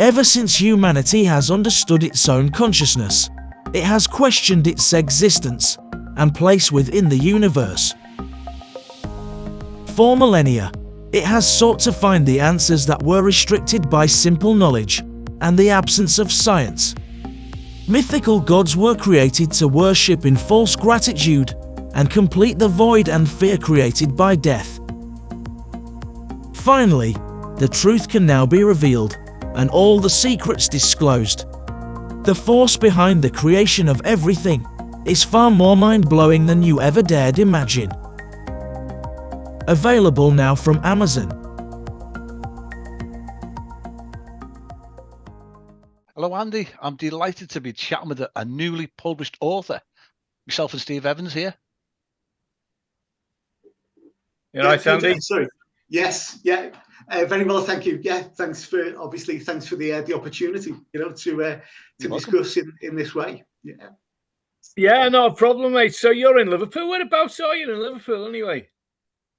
Ever since humanity has understood its own consciousness, it has questioned its existence and place within the universe. For millennia, it has sought to find the answers that were restricted by simple knowledge and the absence of science. Mythical gods were created to worship in false gratitude and complete the void and fear created by death. Finally, the truth can now be revealed, and all the secrets disclosed. The force behind the creation of everything is far more mind-blowing than you ever dared imagine. Available now from Amazon. Hello, Andy. I'm delighted to be chatting with a newly published author. Myself and Steve Evans here. You all right, Andy? Sorry. Yes. Yeah. Very well, thank you. Yeah. Thanks for the opportunity. To discuss in this way. Yeah. Yeah, no problem, mate. So you're in Liverpool. Whereabouts are you in Liverpool, anyway?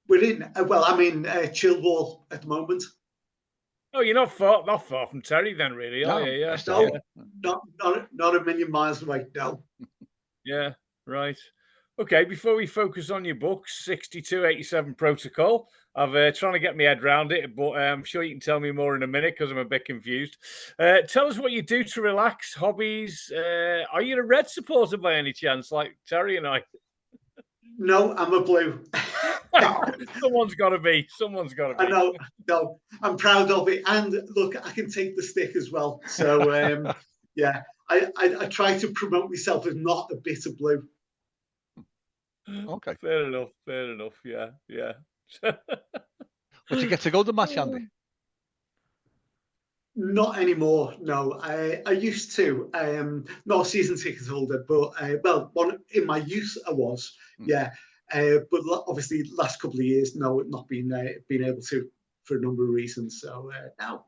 We're in. I'm in Chilwell at the moment. Oh, you're not far from Terry, then, really, are you? Yeah. No, not a million miles away. No. Yeah. Right. Okay. Before we focus on your book, 6287 Protocol, I've trying to get my head around it, but I'm sure you can tell me more in a minute because I'm a bit confused. Tell us what you do to relax, hobbies. Are you a red supporter by any chance, like Terry and I? No, I'm a blue. Someone's got to be. I know. No, I'm proud of it. And look, I can take the stick as well. So, yeah, I try to promote myself as not a bit of blue. Okay. Fair enough. Yeah. But you get to go to the match, Andy? Not anymore. No, I used to. Not a season ticket holder, but in my youth I was. Yeah, but obviously last couple of years, no, not been able to for a number of reasons. So no.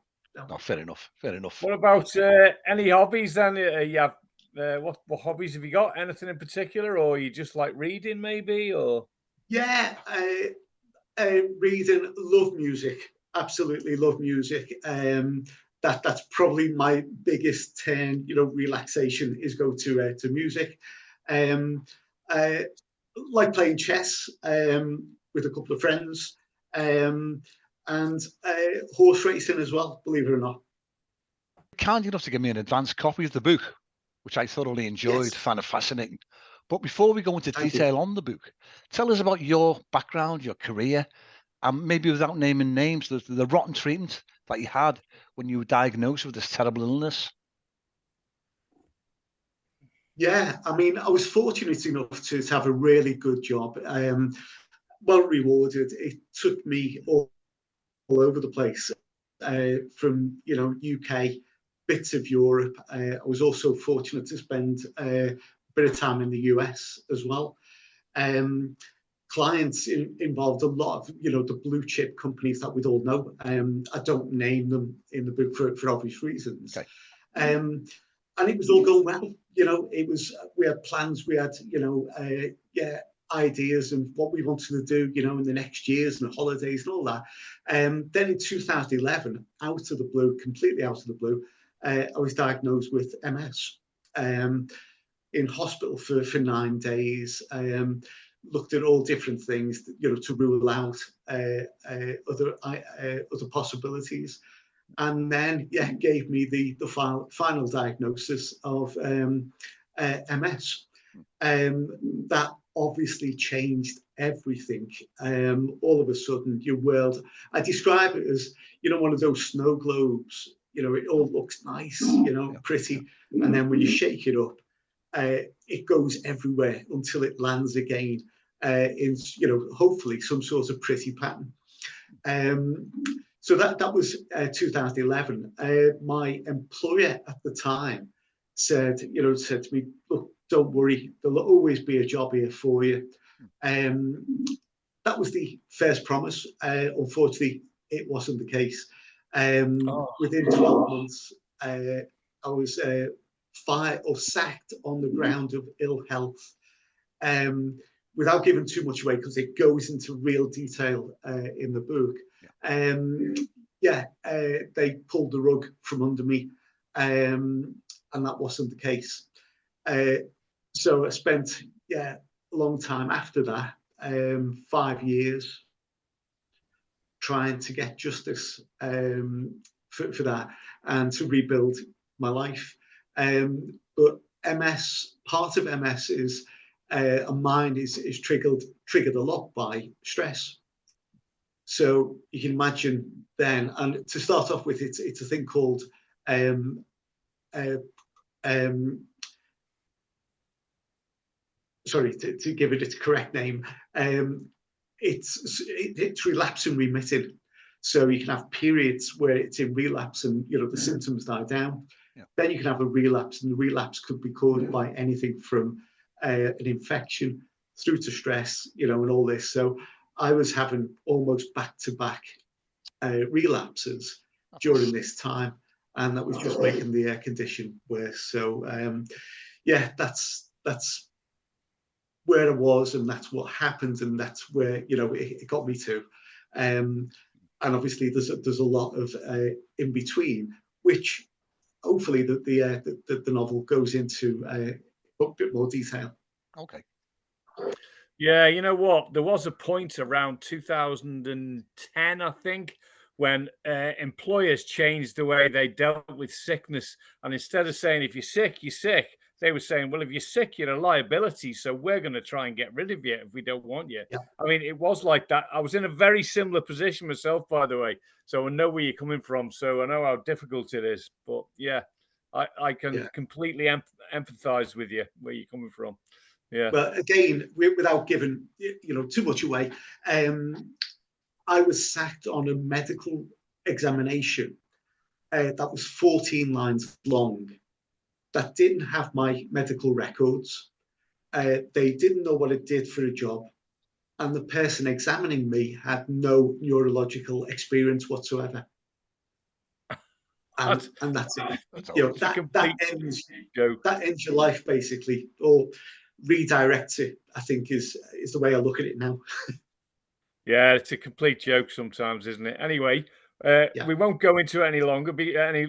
No, fair enough. What about any hobbies then? You have what hobbies have you got? Anything in particular, or you just like reading, maybe? Or yeah, reading. Love music. Absolutely love music. That's probably my biggest relaxation is go to music. Like playing chess with a couple of friends, and horse racing as well, believe it or not. Kind enough to give me an advanced copy of the book, which I thoroughly enjoyed, Yes. found it fascinating. But before we go into detail on the book, tell us about your background, your career, and maybe without naming names, the rotten treatment that you had when you were diagnosed with this terrible illness. Yeah, I mean, I was fortunate enough to have a really good job, well rewarded. It took me all over the place, from UK, bits of Europe. I was also fortunate to spend a bit of time in the US as well. Clients involved a lot of the blue chip companies that we'd all know. I don't name them in the book for obvious reasons. Okay. And it was all going well. We had plans, we had ideas and what we wanted to do in the next years and the holidays and all that. Then in 2011, out of the blue, completely out of the blue, I was diagnosed with MS. In hospital for 9 days. Looked at all different things, to rule out other possibilities, and then gave me the final diagnosis of MS. That obviously changed everything. All of a sudden, your world. I describe it as one of those snow globes. It all looks nice, pretty, and then when you shake it up, it goes everywhere until it lands again in hopefully some sort of pretty pattern. So that was 2011. My employer at the time said to me, look, don't worry, there'll always be a job here for you. That was the first promise. Unfortunately, it wasn't the case. Within 12 months, I was fired or sacked on the ground of ill health. Without giving too much away, because it goes into real detail in the book. yeah, they pulled the rug from under me, and that wasn't the case. So I spent a long time after that, 5 years, trying to get justice for that and to rebuild my life. But MS, part of MS is a mind is triggered a lot by stress. So you can imagine then, and to start off with, it's a thing called sorry, to give it its correct name, it's relapse and remitting. So you can have periods where it's in relapse and the symptoms die down. Yeah. Then you can have a relapse, and the relapse could be caused by anything from an infection through to stress, and all this. So I was having almost back-to-back relapses during this time, and that was just making the condition worse. So yeah, that's where I was, and that's what happened, and that's where it got me to. And obviously there's a lot of in between, which hopefully the novel goes into a bit more detail. Okay. Yeah, you know what? There was a point around 2010, I think, when employers changed the way they dealt with sickness. And instead of saying, if you're sick, you're sick, they were saying, well, if you're sick, you're a liability. So we're going to try and get rid of you if we don't want you. Yeah. I mean, it was like that. I was in a very similar position myself, by the way. So I know where you're coming from. So I know how difficult it is. But yeah, I can completely empathize with you where you're coming from. Yeah. But again, without giving too much away, I was sacked on a medical examination that was 14 lines long, that didn't have my medical records. They didn't know what it did for a job, and the person examining me had no neurological experience whatsoever. And that's it. That ends your life, basically, or redirects it, I think is the way I look at it now. Yeah, it's a complete joke sometimes, isn't it? Anyway, we won't go into it any longer,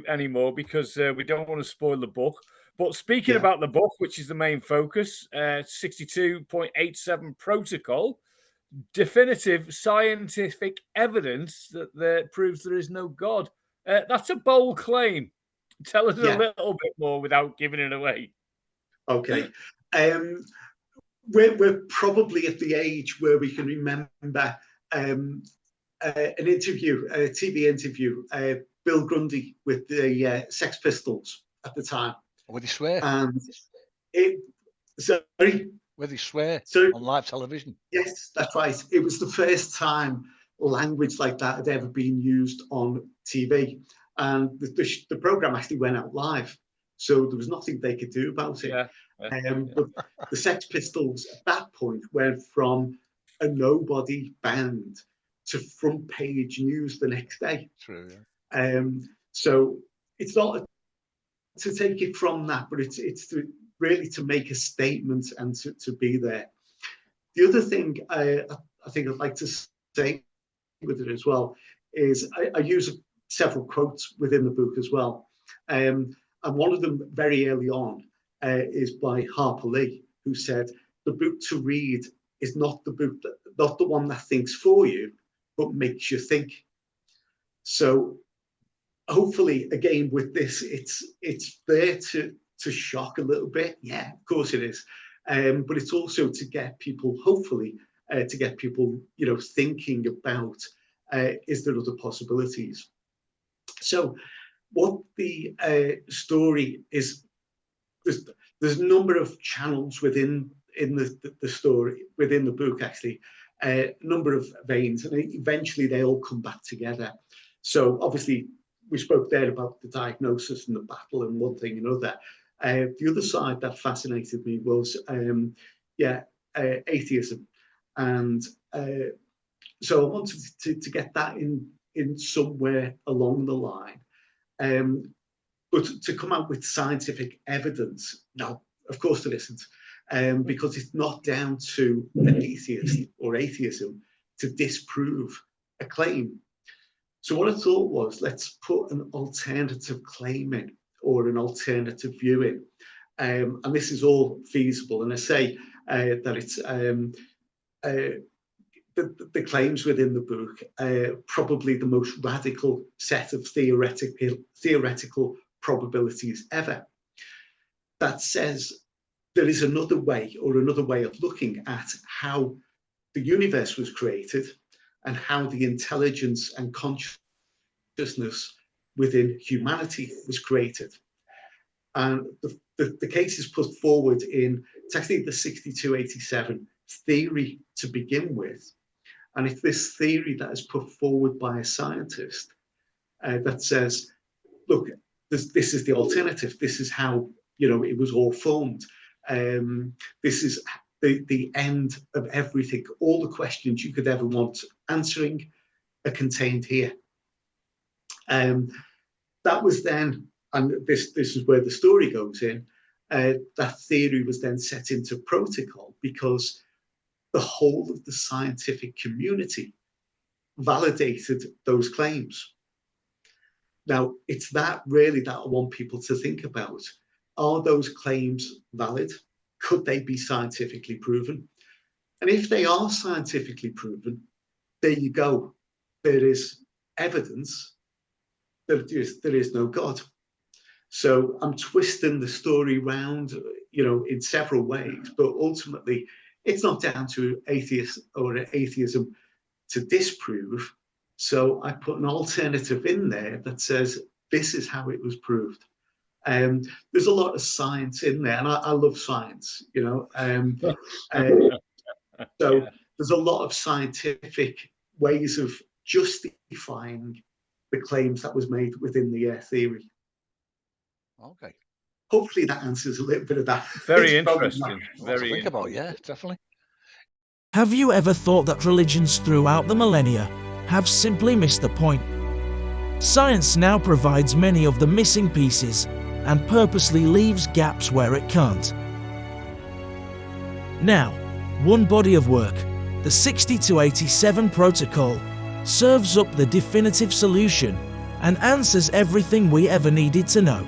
anymore, because we don't want to spoil the book. But speaking about the book, which is the main focus, 62.87 protocol, definitive scientific evidence that proves there is no God. That's a bold claim. Tell us a little bit more without giving it away. Okay. We're probably at the age where we can remember an interview, a TV interview, Bill Grundy with the Sex Pistols at the time. Where they swear? And where they swear on live television? Yes, that's right. It was the first time language like that had ever been used on TV. And the program actually went out live. So there was nothing they could do about it. But the Sex Pistols at that point went from a nobody band to front page news the next day. True. Yeah. So it's not to take it from that, but it's really to make a statement and to be there. The other thing I think I'd like to say with it as well is I use several quotes within the book as well. And one of them very early on is by Harper Lee, who said, the book to read is not the one that thinks for you, but makes you think. So hopefully, again, with this, it's there to shock a little bit. Yeah, of course it is. But it's also to get people, hopefully, thinking about, is there other possibilities? So what the story is, there's a number of channels within the story, within the book, actually, a number of veins, and eventually they all come back together. So obviously, we spoke there about the diagnosis and the battle and one thing and another. The other side that fascinated me was, atheism. And so I wanted to get that in somewhere along the line. But to come out with scientific evidence, no, of course there isn't. Because it's not down to an atheist or atheism to disprove a claim. So what I thought was, let's put an alternative claim in, or an alternative view in. And this is all feasible. And I say that it's the claims within the book, probably the most radical set of theoretical probabilities ever, that says there is another way, or another way of looking at how the universe was created and how the intelligence and consciousness within humanity was created. And the case is put forward in, it's actually the 6287 theory to begin with. And it's this theory that is put forward by a scientist that says, look, this is the alternative. This is how, it was all formed. This is the end of everything. All the questions you could ever want answering are contained here. That was then, and this is where the story goes in, that theory was then set into protocol because the whole of the scientific community validated those claims. Now, it's that really that I want people to think about. Are those claims valid? Could they be scientifically proven? And if they are scientifically proven, there you go. There is evidence that there is no God. So I'm twisting the story round, in several ways, but ultimately it's not down to atheists or atheism to disprove. So I put an alternative in there that says this is how it was proved. There's a lot of science in there, and I love science, So there's a lot of scientific ways of justifying the claims that was made within the theory. Okay. Hopefully that answers a little bit of that. Very interesting. Very think about, yeah, definitely. Have you ever thought that religions throughout the millennia have simply missed the point? Science now provides many of the missing pieces and purposely leaves gaps where it can't. Now, one body of work, the 6287 Protocol, serves up the definitive solution and answers everything we ever needed to know.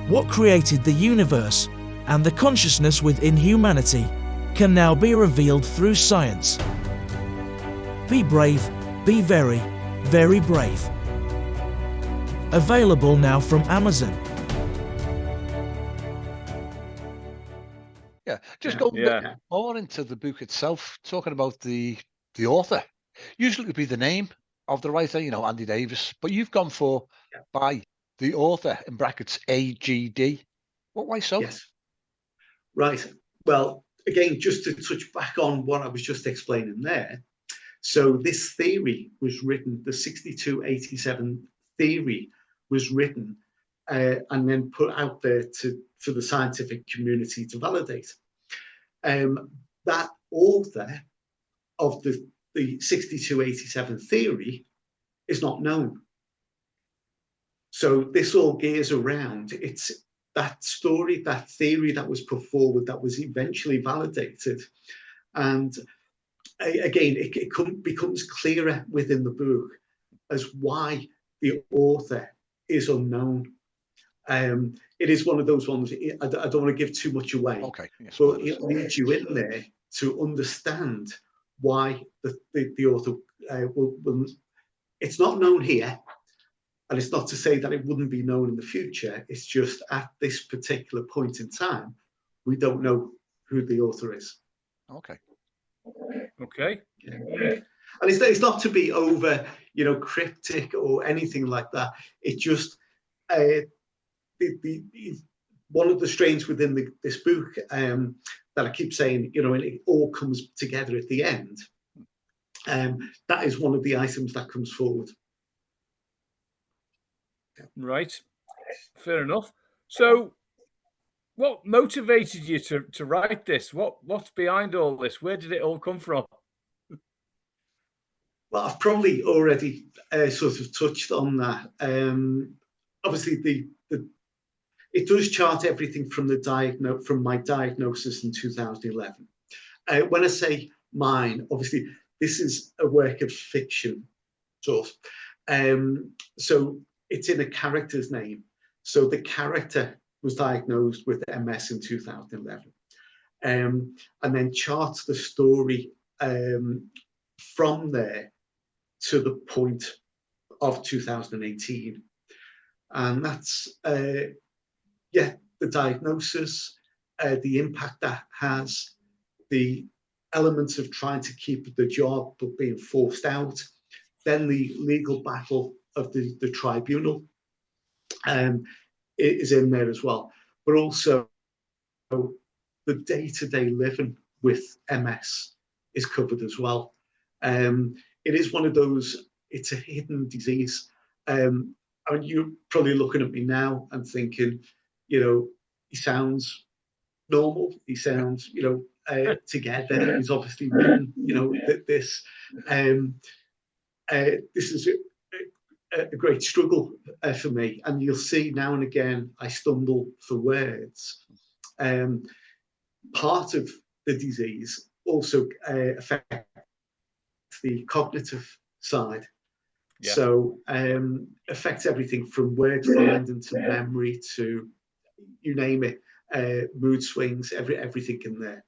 What created the universe and the consciousness within humanity can now be revealed through science. Be brave, be very, very brave. Available now from Amazon. Yeah, just go more into the book itself, talking about the author. Usually it would be the name of the writer, Andy Davies, but you've gone for by the author, in brackets, AGD. Why so? Yes. Right. Well, again, just to touch back on what I was just explaining there. So this theory was written, the 6287 theory was written and then put out there for the scientific community to validate. That author of the 6287 theory is not known. So this all gears around, it's that story, that theory that was put forward that was eventually validated. And again, it becomes clearer within the book as why the author is unknown. It is one of those ones, I don't want to give too much away, yes, but it leads you in there to understand why the author will, it's not known here. And it's not to say that it wouldn't be known in the future. It's just at this particular point in time, we don't know who the author is. Okay. Yeah. And it's not to be over, cryptic or anything like that. It just one of the strains within this book that I keep saying, and it all comes together at the end. That is one of the items that comes forward. Right. Fair enough. So what motivated you to write this? What's behind all this? Where did it all come from? Well, I've probably already sort of touched on that. Obviously, it does chart everything from from my diagnosis in 2011. When I say mine, obviously, this is a work of fiction. source. So it's in a character's name. So the character was diagnosed with MS in 2011, and then charts the story from there to the point of 2018. And that's, yeah, the diagnosis, the impact that has, the elements of trying to keep the job but being forced out, then the legal battle of the tribunal is in there as well. But also the day-to-day living with MS is covered as well. It is one of those, it's a hidden disease. I mean, you're probably looking at me now and thinking, you know, he sounds normal, he sounds, you know, together. He's obviously written, you know, this is a great struggle for me. And you'll see now and again, I stumble for words. Part of the disease also affects the cognitive side. Yeah. So affects everything from word finding to memory to, you name it, mood swings, everything in there.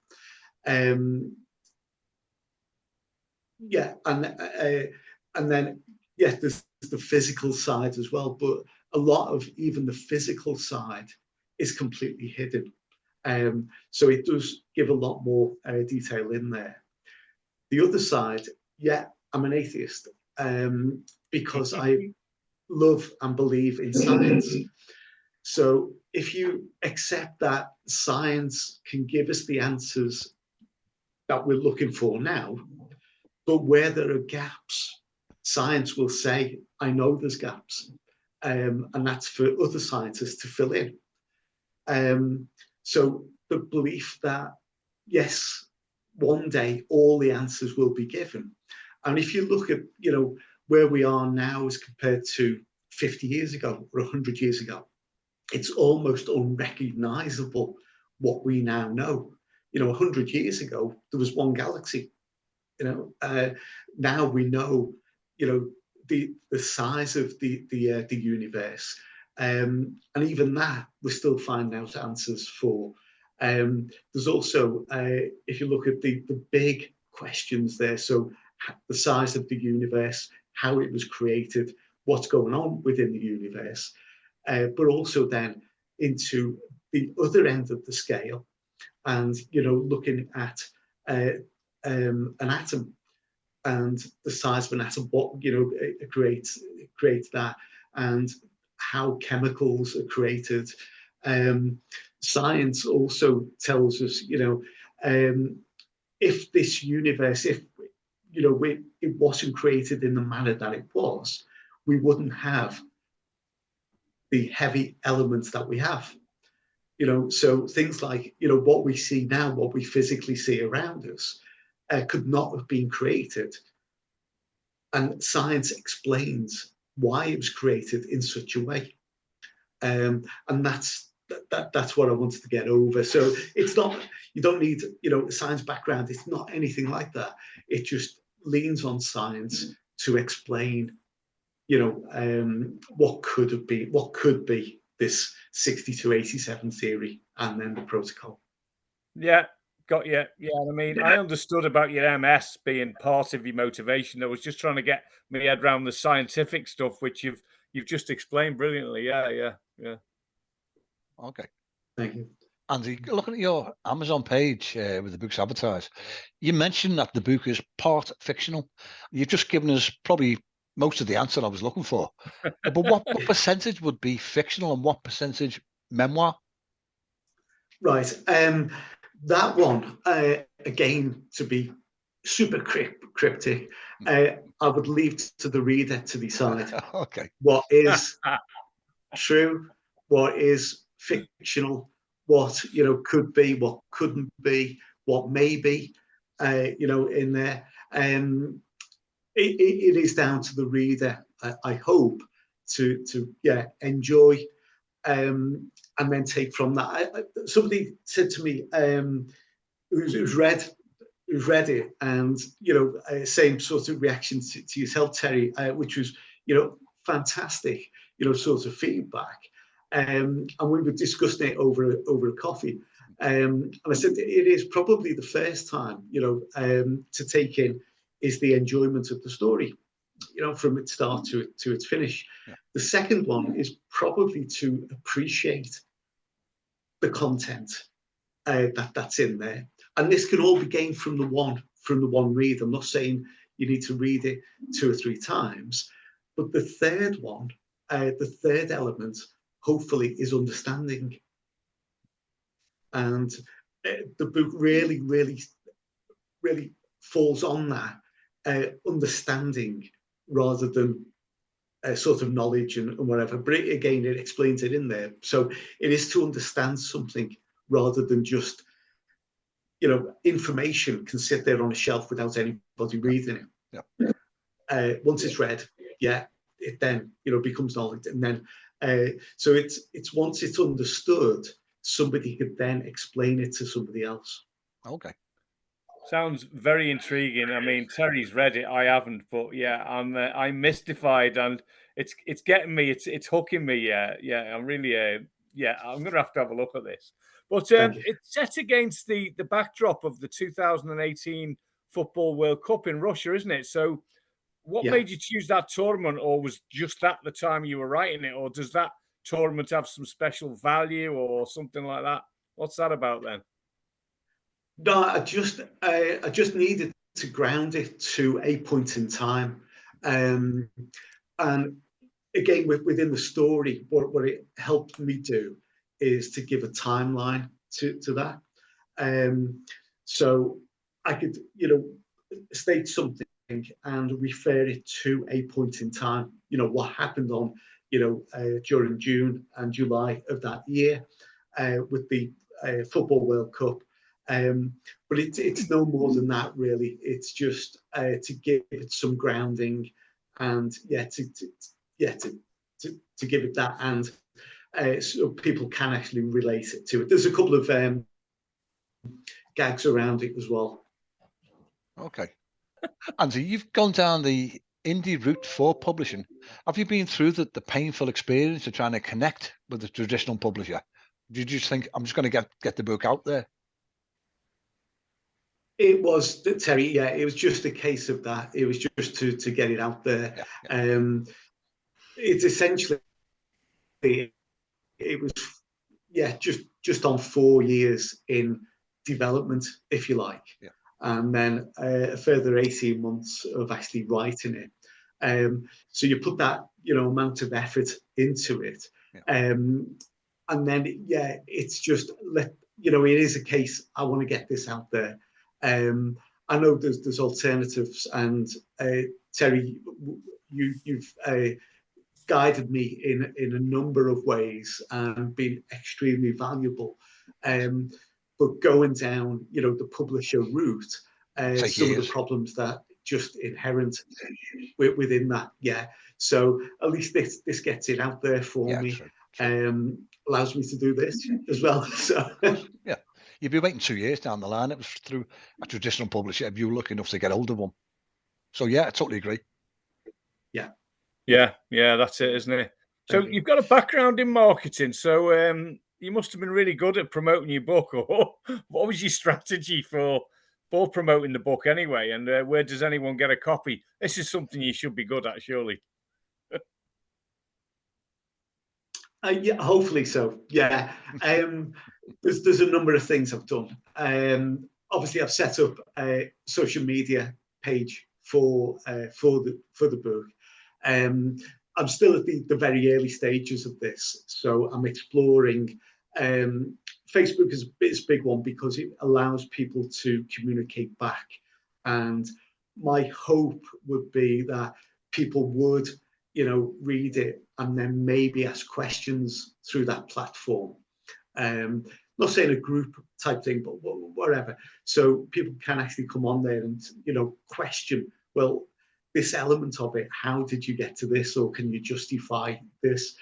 Yeah, and then yeah, there's the physical side as well, but a lot of even the physical side is completely hidden. So it does give a lot more detail in there. The other side, yeah, I'm an atheist because I love and believe in science. So if you accept that science can give us the answers that we're looking for now, but where there are gaps, science will say, I know there's gaps. And that's for other scientists to fill in. So the belief that, yes, one day all the answers will be given. And if you look at, you know, where we are now as compared to 50 years ago or 100 years ago, it's almost unrecognizable what we now know. You know, 100 years ago, there was one galaxy. You know, now we know, you know, the size of the universe. And even that, we're still finding out answers for. There's also, if you look at the big questions there, so the size of the universe, how it was created, what's going on within the universe, but also then into the other end of the scale, and you know, looking at an atom and the size of an atom, what you know it creates that, and how chemicals are created. Science also tells us, you know, if this universe, if you know, it wasn't created in the manner that it was, we wouldn't have the heavy elements that we have. You know, so things like, you know, what we see now, what we physically see around us, could not have been created. And science explains why it was created in such a way. And that's what I wanted to get over. So it's not, you don't need, you know, a science background. It's not anything like that. It just leans on science to explain, you know, what could have been, what could be this 6287 theory and then the protocol. Yeah, got you. Yeah, I mean, I understood about your MS being part of your motivation. I was just trying to get my head around the scientific stuff, which you've just explained brilliantly. Yeah. Okay. Thank you. Andy, looking at your Amazon page with the books advertised, you mentioned that the book is part fictional. You've just given us probably most of the answer I was looking for. But what percentage would be fictional and what percentage memoir? Right. That one, again, to be super cryptic, I would leave to the reader to decide Okay. what is true, what is fictional, what, you know, could be, what couldn't be, what may be, you know, in there. It is down to the reader, I hope, to yeah, enjoy, and then take from that. Somebody said to me, who's read who've read it, and same sort of reaction to yourself, Terry, which was fantastic, sort of feedback. And we were discussing it over a coffee. And I said it is probably the first time, to take in is the enjoyment of the story, from its start to its finish. Yeah. The second one is probably to appreciate the content that's in there, and this can all be gained from the one read. I'm not saying you need to read it 2 or 3 times, but the third one, the third element, hopefully, is understanding. And the book really, really, really falls on that understanding rather than sort of knowledge and whatever. But again, it explains it in there. So it is to understand something rather than just, information can sit there on a shelf without anybody reading it. Yeah. Once it's read, it then becomes knowledge, and then so it's once it's understood, somebody could then explain it to somebody else. Okay. Sounds very intriguing. I mean, Terry's read it, I haven't, but yeah, I'm mystified, and it's getting me. It's hooking me. Yeah. I'm really I'm gonna have to have a look at this. But it's set against the backdrop of the 2018 Football World Cup in Russia, isn't it? So, what made you choose that tournament, or was just that the time you were writing it, or does that tournament have some special value or something like that? What's that about then? No, I just needed to ground it to a point in time, and again within the story, what it helped me do is to give a timeline to that, so I could state something and refer it to a point in time. What happened on during June and July of that year with the Football World Cup. But it's no more than that, really. It's just to give it some grounding, and to give it that, and so people can actually relate it to it. There's a couple of gags around it as well. Okay. Andy, you've gone down the indie route for publishing. Have you been through the painful experience of trying to connect with the traditional publisher? Did you just think, I'm just going to get the book out there? It was, Terry, yeah, it was just a case of that. It was just to get it out there. It's essentially, it was, just on 4 years in development, if you like. Yeah. And then a further 18 months of actually writing it. So you put that, amount of effort into it. And then, it's just, it is a case, I want to get this out there. I know there's alternatives, and Terry, you've guided me in a number of ways and been extremely valuable. But going down, the publisher route, some of the problems that just inherent within that, So at least this gets it out there for me. True. Allows me to do this as well. So yeah. You'd be waiting 2 years down the line. It was through a traditional publisher if you were lucky enough to get hold of one. So yeah, I totally agree. Yeah, that's it, isn't it? So you've got a background in marketing, so you must have been really good at promoting your book. Or what was your strategy for promoting the book anyway? And where does anyone get a copy? This is something you should be good at, surely. Hopefully so. Yeah. There's a number of things I've done. Obviously, I've set up a social media page for the book. I'm still at the very early stages of this, so I'm exploring. Facebook is a big one because it allows people to communicate back, and my hope would be that people would, read it and then maybe ask questions through that platform. Not saying a group type thing, but whatever. So people can actually come on there and, question, well, this element of it, how did you get to this? Or can you justify this?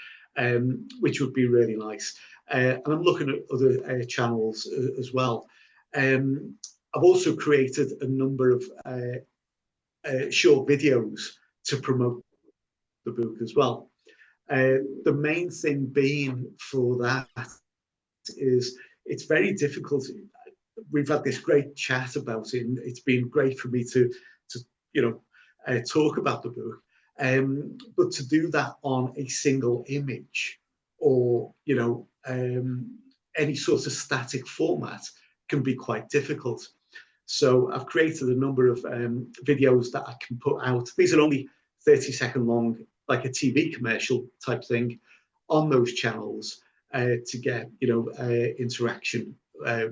Which would be really nice. And I'm looking at other channels as well. I've also created a number of short videos to promote the book as well. The main thing being for that is it's very difficult. We've had this great chat about it, and it's been great for me to talk about the book. But to do that on a single image or any sort of static format can be quite difficult. So I've created a number of videos that I can put out. These are only 30-second long, like a TV commercial type thing, on those channels to get interaction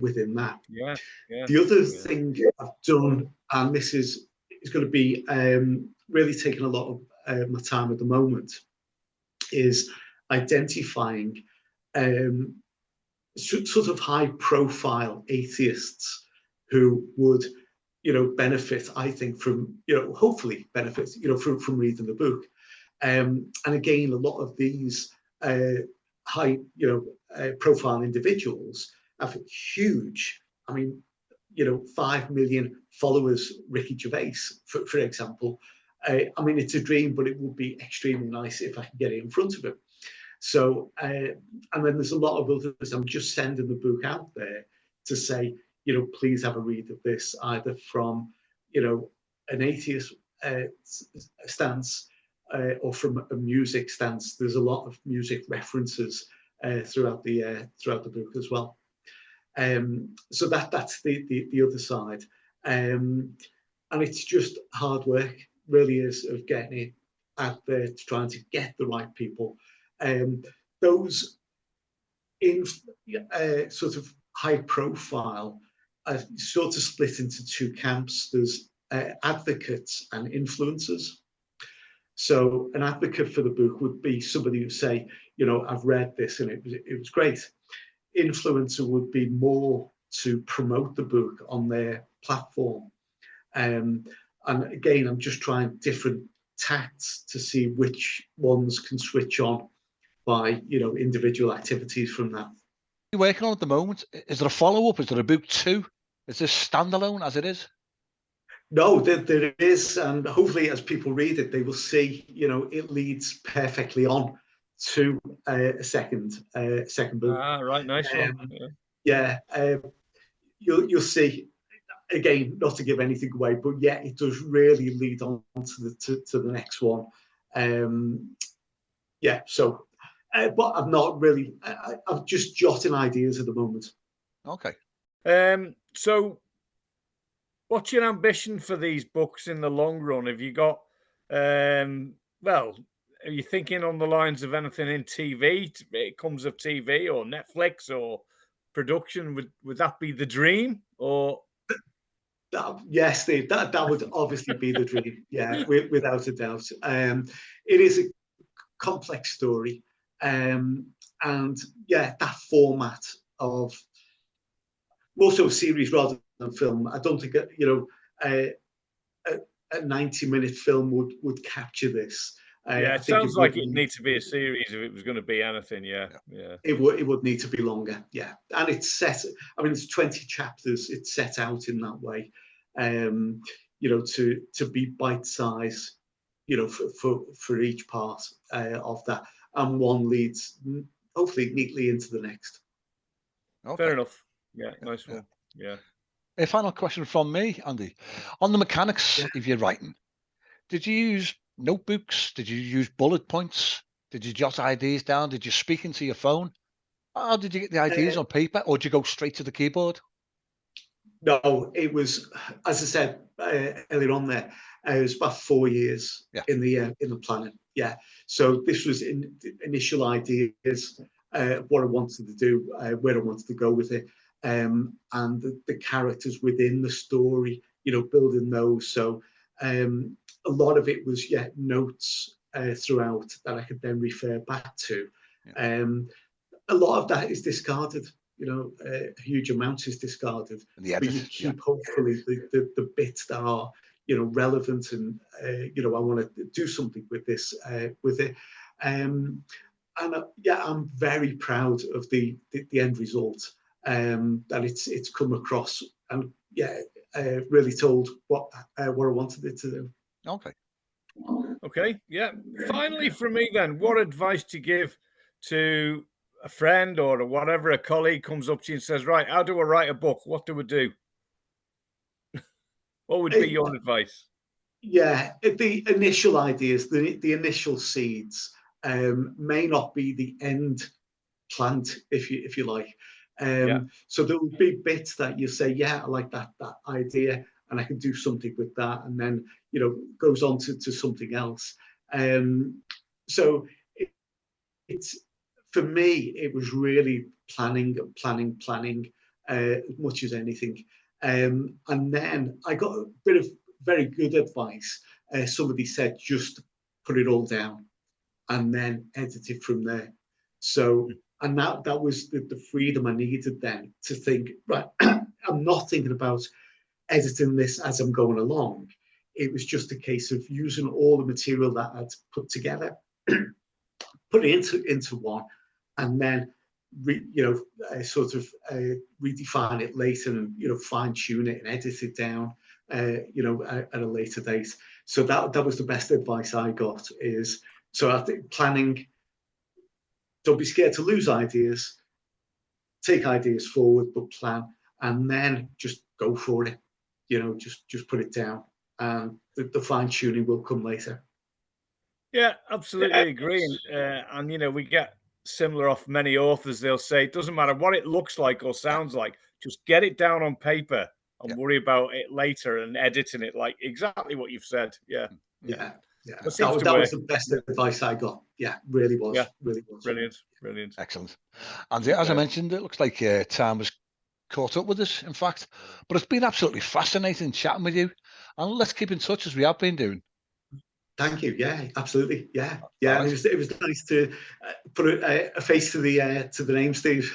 within that. Yeah. The other thing I've done, and this is going to be really taking a lot of my time at the moment, is identifying sort of high-profile atheists who would, benefit, I think, from, hopefully benefit, from reading the book. And again, a lot of these high, profile individuals have huge, 5 million followers, Ricky Gervais, for example. It's a dream, but it would be extremely nice if I could get it in front of him. So, and then there's a lot of others. I'm just sending the book out there to say, please have a read of this, either from, an atheist stance or from a music stance. There's a lot of music references throughout the book as well. So that's the other side. And it's just hard work, really is, of getting it out there, trying to get the right people. Those in sort of high profile are sort of split into two camps. There's advocates and influencers. So an advocate for the book would be somebody who say, I've read this and it was great. Influencer would be more to promote the book on their platform. And again, I'm just trying different tacts to see which ones can switch on by individual activities from that. You're working on at the moment. Is there a follow-up? Is there a book 2? Is this standalone as it is? No, there is, and hopefully as people read it, they will see, it leads perfectly on to a second book. Right, nice one. You'll see. Again, not to give anything away, but yeah, it does really lead on to the next one. So, but I'm not really. I'm just jotting ideas at the moment. Okay. So, what's your ambition for these books in the long run? Have you got, are you thinking on the lines of anything in TV? It comes of TV or Netflix or production. Would that be the dream? Or yes, Steve, that would obviously be the dream. Yeah, without a doubt. It is a complex story, and yeah, that format of more so series rather than film. I don't think a 90-minute film would capture this. It sounds like it needs to be a series if it was going to be anything. Yeah. It would need to be longer. Yeah, and it's set. It's 20 chapters. It's set out in that way. To be bite size, for each part of that, and one leads hopefully neatly into the next. Okay. Fair enough. Yeah, nice one. Yeah. A final question from me, Andy. On the mechanics of your writing, did you use notebooks? Did you use bullet points? Did you jot ideas down? Did you speak into your phone? How did you get the ideas on paper, or did you go straight to the keyboard? No, it was, as I said earlier on there, it was about 4 years in the planning. Yeah, so this was initial ideas, what I wanted to do, where I wanted to go with it, and the characters within the story, building those. So a lot of it was notes throughout that I could then refer back to. A lot of that is discarded. A huge amount is discarded, but you keep hopefully the bits that are relevant, and I want to do something with this with it. And I'm very proud of the end result, that it's come across and yeah, really told what I wanted it to do. Okay. Okay, yeah. Finally, from me then, what advice do you give to a friend or whatever, a colleague comes up to you and says, right, how do I write a book? What do I do? What would be your advice? Yeah, the initial ideas, the initial seeds may not be the end plant, if you like. So there will be bits that you say, yeah, I like that idea, and I can do something with that, and then goes on to something else. So it's for me, it was really planning as much as anything. And then I got a bit of very good advice. Somebody said, just put it all down and then edit it from there. So, and that was the freedom I needed then to think, right, I'm not thinking about editing this as I'm going along. It was just a case of using all the material that I'd put together, put it into one, and then sort of redefine it later, and fine tune it and edit it down at a later date. So that was the best advice I got. Is so I think planning, don't be scared to lose ideas, take ideas forward, but plan, and then just go for it. Just put it down, and the fine tuning will come later. Yeah, absolutely agree. And we get similar off many authors. They'll say it doesn't matter what it looks like or sounds like, just get it down on paper and worry about it later and editing it, like exactly what you've said. Yeah. That was the best advice I got. Yeah, really was. Yeah. Really was. Brilliant. Excellent. And as I mentioned, it looks like time has caught up with us, in fact. But it's been absolutely fascinating chatting with you. And let's keep in touch as we have been doing. Thank you. Yeah, absolutely. Yeah. Right. It was nice to put a face to the name, Steve.